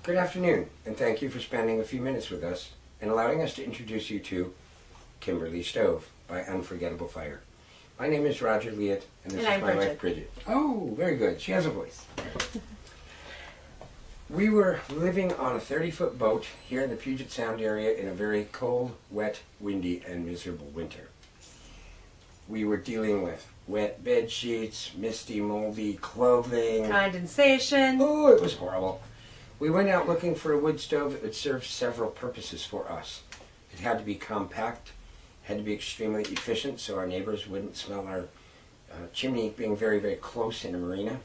Good afternoon, and thank you for spending a few minutes with us and allowing us to introduce you to Kimberly Stove by Unforgettable Fire. My name is Roger Leatt, and this is my wife Bridget. Oh, very good. She has a voice. We were living on a 30-foot boat here in the Puget Sound area in a very cold, wet, windy, and miserable winter. We were dealing with wet bed sheets, misty, moldy clothing. Condensation. Oh, it was horrible. We went out looking for a wood stove that would serve several purposes for us. It had to be compact, had to be extremely efficient so our neighbors wouldn't smell our chimney being very, very close in a marina.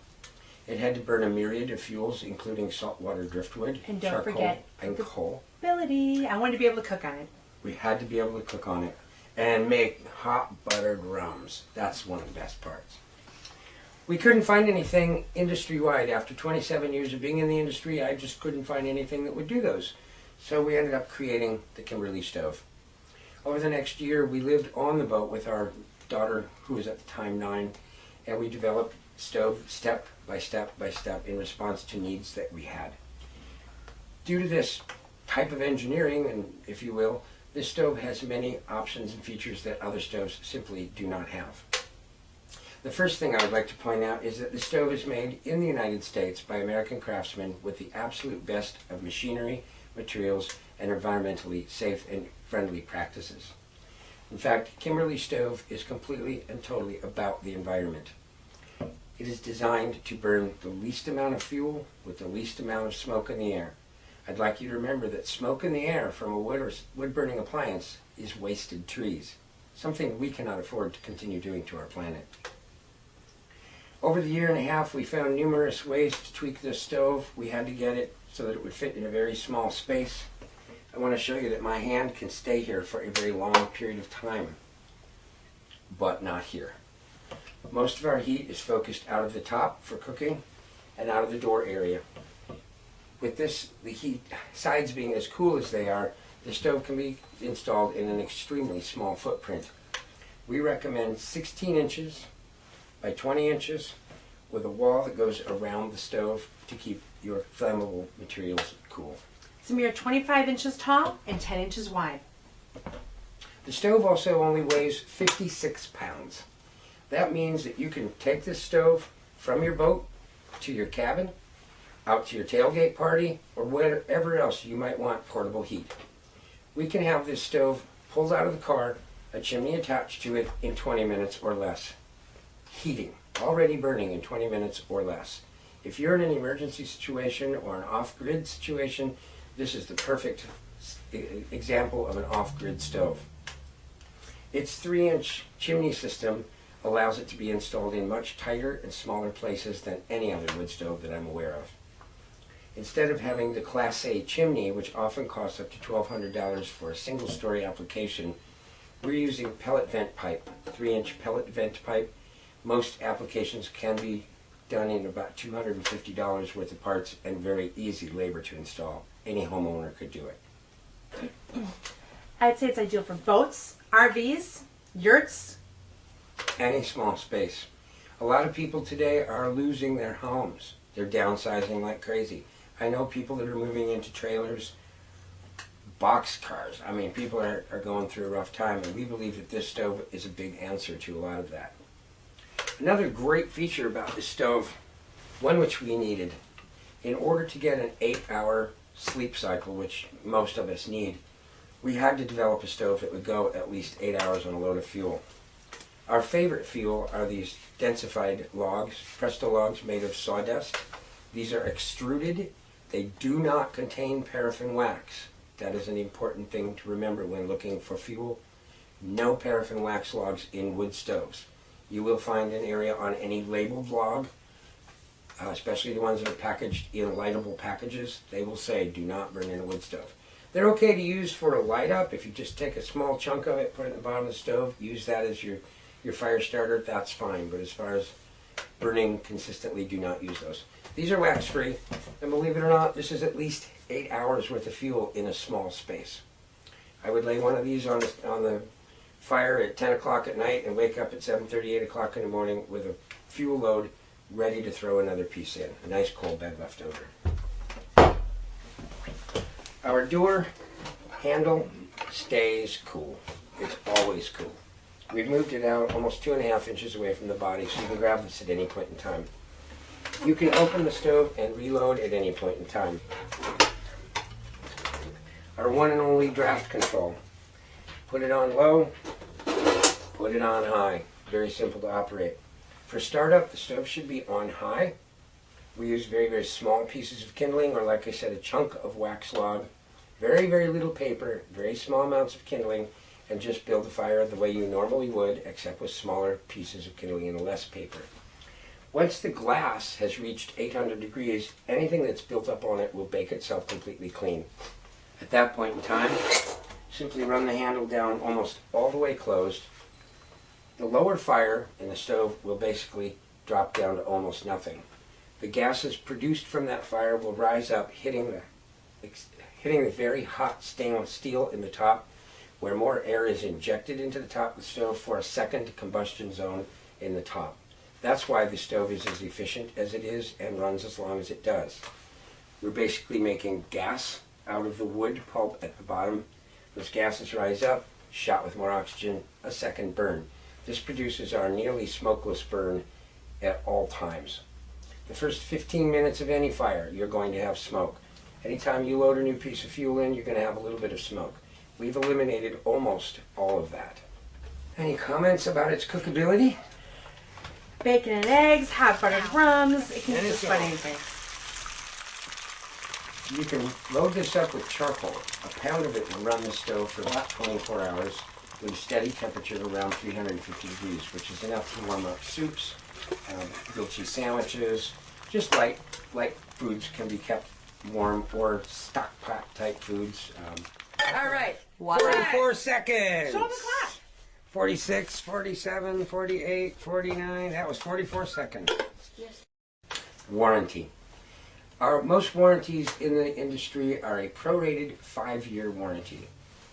It had to burn a myriad of fuels, including saltwater driftwood, and don't charcoal, forget and coal. Ability. I wanted to be able to cook on it. We had to be able to cook on it and make hot buttered rums. That's one of the best parts. We couldn't find anything industry-wide. After 27 years of being in the industry, I just couldn't find anything that would do those. So we ended up creating the Kimberly stove. Over the next year, we lived on the boat with our daughter, who was at the time 9, and we developed the stove step by step by step in response to needs that we had. Due to this type of engineering, and if you will, this stove has many options and features that other stoves simply do not have. The first thing I would like to point out is that the stove is made in the United States by American craftsmen with the absolute best of machinery, materials, and environmentally safe and friendly practices. In fact, Kimberly stove is completely and totally about the environment. It is designed to burn the least amount of fuel with the least amount of smoke in the air. I'd like you to remember that smoke in the air from a wood-burning appliance is wasted trees, something we cannot afford to continue doing to our planet. Over the year and a half, we found numerous ways to tweak this stove. We had to get it so that it would fit in a very small space. I want to show you that my hand can stay here for a very long period of time, but not here. Most of our heat is focused out of the top for cooking and out of the door area. With this, the heat sides being as cool as they are, the stove can be installed in an extremely small footprint. We recommend 16 inches by 20 inches with a wall that goes around the stove to keep your flammable materials cool. It's a mere 25 inches tall and 10 inches wide. The stove also only weighs 56 pounds. That means that you can take this stove from your boat to your cabin, out to your tailgate party, or wherever else you might want portable heat. We can have this stove pulled out of the car, a chimney attached to it in 20 minutes or less. Heating, already burning in 20 minutes or less. If you're in an emergency situation or an off-grid situation, this is the perfect example of an off-grid stove. Its 3-inch chimney system allows it to be installed in much tighter and smaller places than any other wood stove that I'm aware of. Instead of having the Class A chimney, which often costs up to $1,200 for a single-story application, we're using pellet vent pipe, 3-inch pellet vent pipe. Most applications can be done in about $250 worth of parts and very easy labor to install. Any homeowner could do it. I'd say it's ideal for boats, RVs, yurts. Any small space. A lot of people today are losing their homes. They're downsizing like crazy. I know people that are moving into trailers, boxcars. I mean, people are going through a rough time, and we believe that this stove is a big answer to a lot of that. Another great feature about this stove, one which we needed, in order to get an 8-hour sleep cycle, which most of us need, we had to develop a stove that would go at least 8 hours on a load of fuel. Our favorite fuel are these densified logs, Presto logs made of sawdust. These are extruded. They do not contain paraffin wax. That is an important thing to remember when looking for fuel. No paraffin wax logs in wood stoves. You will find an area on any labeled log, especially the ones that are packaged in lightable packages. They will say, do not burn in a wood stove. They're okay to use for a light up. If you just take a small chunk of it, put it in the bottom of the stove, use that as your fire starter, that's fine. But as far as burning consistently, do not use those. These are wax free, and believe it or not, this is at least 8 hours worth of fuel in a small space. I would lay one of these on the fire at 10 o'clock at night and wake up at 7:30, 8 o'clock in the morning with a fuel load ready to throw another piece in. A nice cold bed left over. Our door handle stays cool. It's always cool. We've moved it out almost 2.5 inches away from the body, so you can grab this at any point in time. You can open the stove and reload at any point in time. Our one and only draft control. Put it on low, put it on high. Very simple to operate. For startup, the stove should be on high. We use very, very small pieces of kindling, or like I said, a chunk of wax log. Very, very little paper, very small amounts of kindling, and just build a fire the way you normally would, except with smaller pieces of kindling and less paper. Once the glass has reached 800 degrees, anything that's built up on it will bake itself completely clean. At that point in time, simply run the handle down almost all the way closed. The lower fire in the stove will basically drop down to almost nothing. The gases produced from that fire will rise up, hitting the very hot stainless steel in the top, where more air is injected into the top of the stove for a second combustion zone in the top. That's why the stove is as efficient as it is and runs as long as it does. We're basically making gas out of the wood pulp at the bottom. Those gases rise up, shot with more oxygen, a second burn. This produces our nearly smokeless burn at all times. The first 15 minutes of any fire, you're going to have smoke. Anytime you load a new piece of fuel in, you're going to have a little bit of smoke. We've eliminated almost all of that. Any comments about its cookability? Bacon and eggs, hot buttered crumbs. It can And just it's about all- anything. You can load this up with charcoal. A pound of it will run the stove for about 24 hours with a steady temperature around 350 degrees, which is enough to warm up soups, grilled cheese sandwiches. Just light foods can be kept warm, or stock pot type foods. All right, 44 seconds. Show the clock. 46, 47, 48, 49. That was 44 seconds. Yes. Warranty. Most warranties in the industry are a prorated 5-year warranty.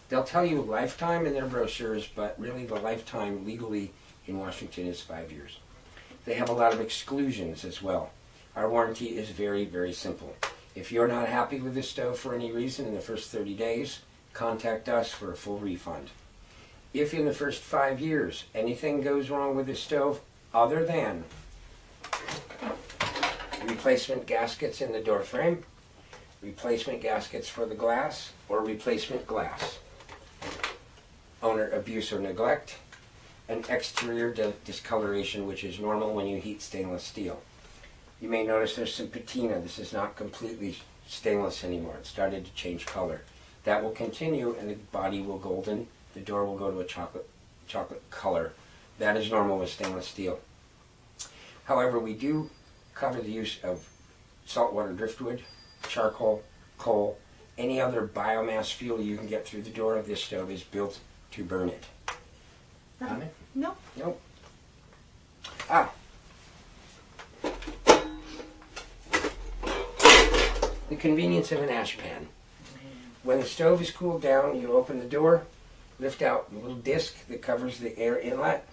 They'll tell you lifetime in their brochures, but really the lifetime legally in Washington is 5 years. They have a lot of exclusions as well. Our warranty is very, very simple. If you're not happy with this stove for any reason in the first 30 days, contact us for a full refund. If in the first 5 years anything goes wrong with this stove other than replacement gaskets in the door frame, replacement gaskets for the glass, or replacement glass, owner abuse or neglect, and exterior discoloration, which is normal when you heat stainless steel. You may notice there's some patina. This is not completely stainless anymore. It started to change color. That will continue, and the body will golden. The door will go to a chocolate color. That is normal with stainless steel. However, we do cover the use of saltwater driftwood, charcoal, coal, any other biomass fuel you can get through the door. This stove is built to burn it. Comment? No. Nope. The convenience of an ash pan. When the stove is cooled down, you open the door, lift out the little disc that covers the air inlet,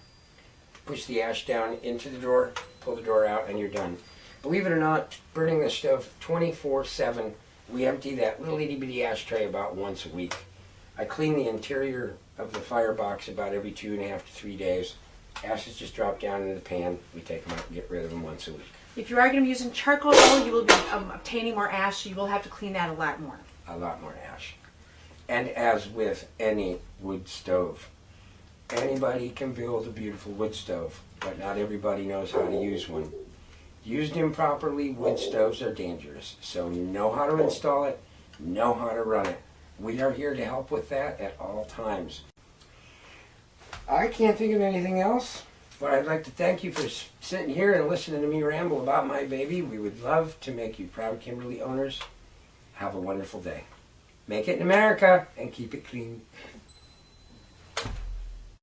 push the ash down into the door, pull the door out, and you're done. Believe it or not, burning the stove 24/7, we empty that little itty-bitty ashtray about once a week. I clean the interior of the firebox about every 2.5 to 3 days. Ashes just drop down into the pan. We take them out and get rid of them once a week. If you are going to be using charcoal, though, you will be obtaining more ash, so you will have to clean that a lot more. A lot more ash. And as with any wood stove, anybody can build a beautiful wood stove, but not everybody knows how to use one. Used improperly, wood stoves are dangerous. So know how to install it, know how to run it. We are here to help with that at all times. I can't think of anything else, but I'd like to thank you for sitting here and listening to me ramble about my baby. We would love to make you proud Kimberly owners. Have a wonderful day. Make it in America and keep it clean.